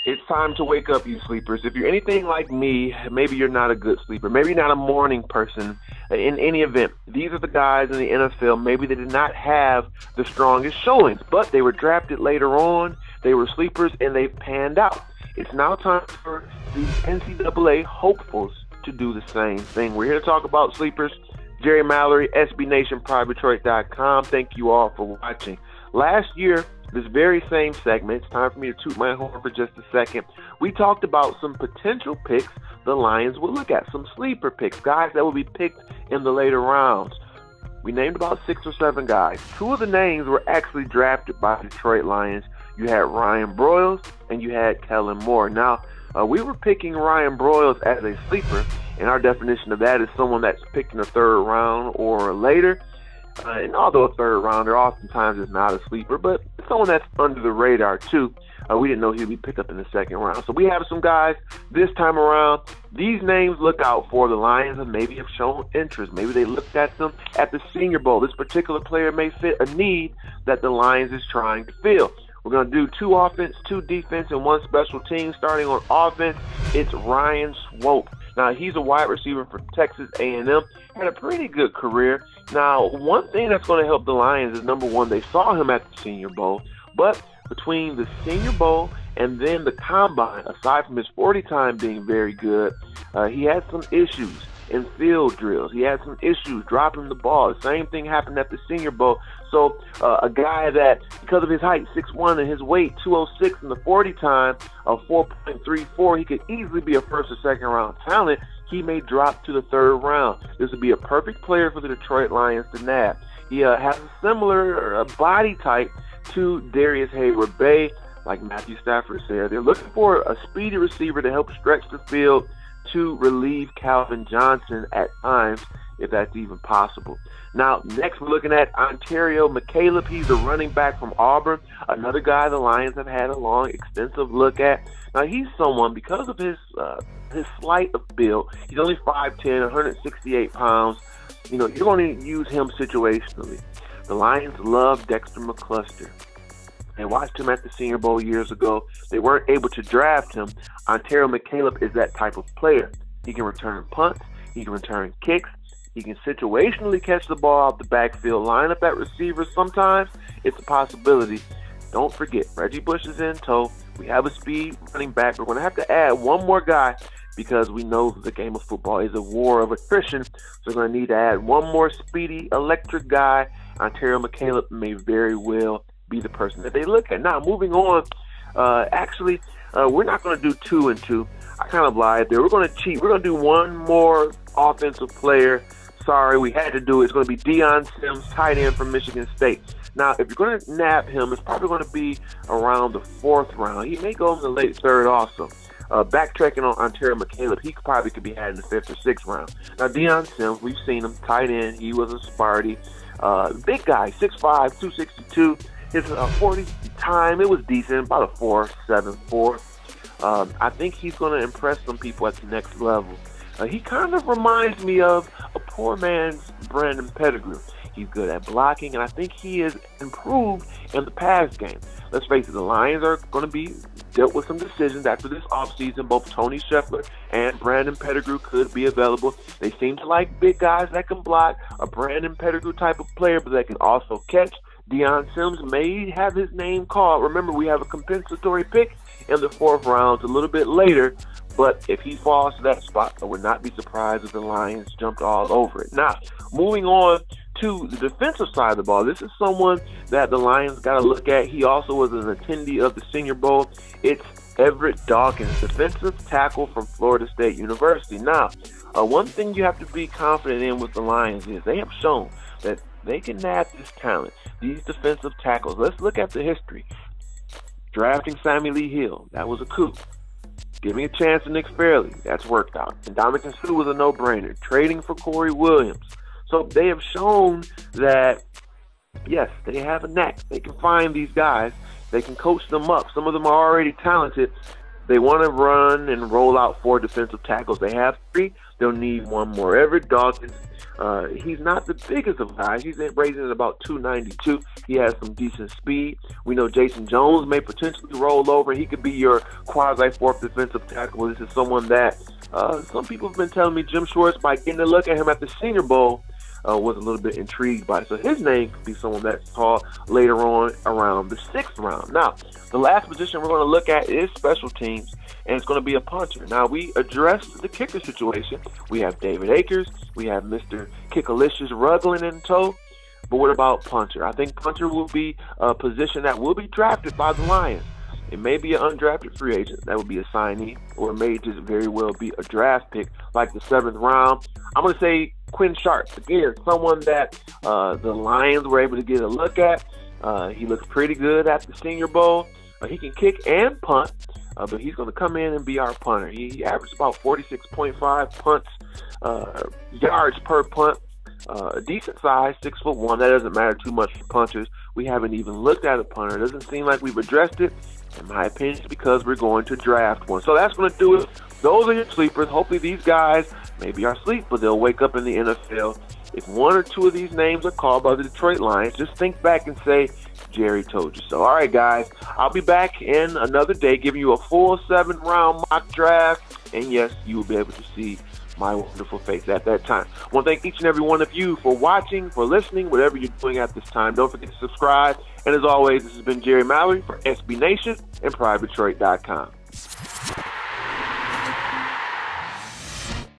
It's time to wake up, you sleepers. If you're anything like me, maybe you're not a good sleeper. Maybe you're not a morning person. In any event, these are the guys in the NFL. Maybe they did not have the strongest showings, but they were drafted later on. They were sleepers, and they panned out. It's now time for the NCAA hopefuls to do the same thing. We're here to talk about sleepers. Jerry Mallory, SBNationPrideDetroit.com. Thank you all for watching. Last year, this very same segment, it's time for me to toot my horn for just a second. We talked about some potential picks the Lions will look at, some sleeper picks, guys that will be picked in the later rounds. We named about 6 or 7 guys. 2 of the names were actually drafted by Detroit Lions. You had Ryan Broyles and you had Kellen Moore. Now, we were picking Ryan Broyles as a sleeper, and our definition of that is someone that's picked in the 3rd round or later. And although a 3rd rounder oftentimes is not a sleeper, but someone that's under the radar too. We didn't know he'd be picked up in the 2nd round. So we have some guys this time around. These names look out for. The Lions and maybe have shown interest. Maybe they looked at them at the Senior Bowl. This particular player may fit a need that the Lions is trying to fill. We're going to do 2 offense, 2 defense, and 1 special team. Starting on offense, it's Ryan Swope. Now, he's a wide receiver for Texas A&M. Had a pretty good career. Now, one thing that's going to help the Lions is, number one, they saw him at the Senior Bowl. But between the Senior Bowl and then the Combine, aside from his 40 time being very good, he had some issues in field drills. He had some issues dropping the ball. The same thing happened at the Senior Bowl. So a guy that, because of his height, 6'1", and his weight, 206 in the 40 time of 4.34, he could easily be a 1st or 2nd round talent. He may drop to the 3rd round. This would be a perfect player for the Detroit Lions to nab. He has a similar body type to Darius Hayward-Bay, like Matthew Stafford said. They're looking for a speedy receiver to help stretch the field to relieve Calvin Johnson at times, if that's even possible. Now, next we're looking at Ontario McCaleb. He's a running back from Auburn, another guy the Lions have had a long, extensive look at. Now, he's someone, because of his slight of build, he's only 5'10", 168 pounds. You know, you're going to use him situationally. The Lions love Dexter McCluster. They watched him at the Senior Bowl years ago. They weren't able to draft him. Ontario McCaleb is that type of player. He can return punts. He can return kicks. He can situationally catch the ball out the backfield, line up at receivers. Sometimes it's a possibility. Don't forget, Reggie Bush is in tow. We have a speed running back. We're going to have to add one more guy because we know the game of football is a war of attrition. So we're going to need to add one more speedy, electric guy. Ontario McCaleb may very well be the person that they look at. Now, moving on, we're not going to do 2 and 2. I kind of lied there. We're going to cheat. We're going to do one more offensive player. Sorry, we had to do it. It's going to be Deion Sims, tight end from Michigan State. Now, if you're going to nab him, it's probably going to be around the 4th round. He may go in the late 3rd also. Backtracking on Ontario McCaleb, he probably could be had in the 5th or 6th round. Now, Deion Sims, we've seen him, tight end. He was a Sparty. Big guy, 6'5", 262. His 40 time, it was decent, about a 4.74. I think he's going to impress some people at the next level. He kind of reminds me of a poor man's Brandon Pettigrew. He's good at blocking, and I think he is improved in the pass game. Let's face it, the Lions are going to be dealt with some decisions after this offseason. Both Tony Scheffler and Brandon Pettigrew could be available. They seem to like big guys that can block, a Brandon Pettigrew type of player, but that can also catch. Deion Sims may have his name called. Remember, we have a compensatory pick in the 4th round a little bit later. But if he falls to that spot, I would not be surprised if the Lions jumped all over it. Now, moving on to the defensive side of the ball, this is someone that the Lions got to look at. He also was an attendee of the Senior Bowl. It's Everett Dawkins, defensive tackle from Florida State University. Now, one thing you have to be confident in with the Lions is they have shown that they can nab this talent, these defensive tackles. Let's look at the history. Drafting Sammy Lee Hill, that was a coup. Giving a chance to Nick Fairley, that's worked out. And Ndamukong Suh was a no-brainer. Trading for Corey Williams. So they have shown that, yes, they have a knack. They can find these guys. They can coach them up. Some of them are already talented. They want to run and roll out 4 defensive tackles. They have 3. They'll need one more. Everett Dawkins, He's not the biggest of guys. He's raising at about 292. He has some decent speed. We know Jason Jones may potentially roll over. He could be your quasi-fourth defensive tackle. This is someone that some people have been telling me Jim Schwartz, by getting a look at him at the Senior Bowl, was a little bit intrigued by. So his name could be someone that's called later on around the 6th round. Now, the last position we're going to look at is special teams, and it's going to be a punter. Now, we addressed the kicker situation. We have David Akers. We have Mr. Kickalicious Ruglin in tow. But what about punter? I think punter will be a position that will be drafted by the Lions. It may be an undrafted free agent. That would be a signee, or it may just very well be a draft pick, like the 7th round. I'm going to say Quinn Sharp. Again, someone that the Lions were able to get a look at. He looks pretty good at the Senior Bowl. He can kick and punt, but he's going to come in and be our punter. He averaged about 46.5 punts, yards per punt. A decent size, 6'1". That doesn't matter too much for punters. We haven't even looked at a punter. It doesn't seem like we've addressed it. In my opinion, it's because we're going to draft one. So that's going to do it. Those are your sleepers. Hopefully these guys maybe are asleep, but they'll wake up in the NFL. If one or two of these names are called by the Detroit Lions, just think back and say, Jerry told you so. All right, guys, I'll be back in another day giving you a full 7-round mock draft. And yes, you will be able to see my wonderful face at that time. I want to thank each and every one of you for watching, for listening, whatever you're doing at this time. Don't forget to subscribe. And as always, this has been Jerry Mallory for SB Nation and PrideDetroit.com.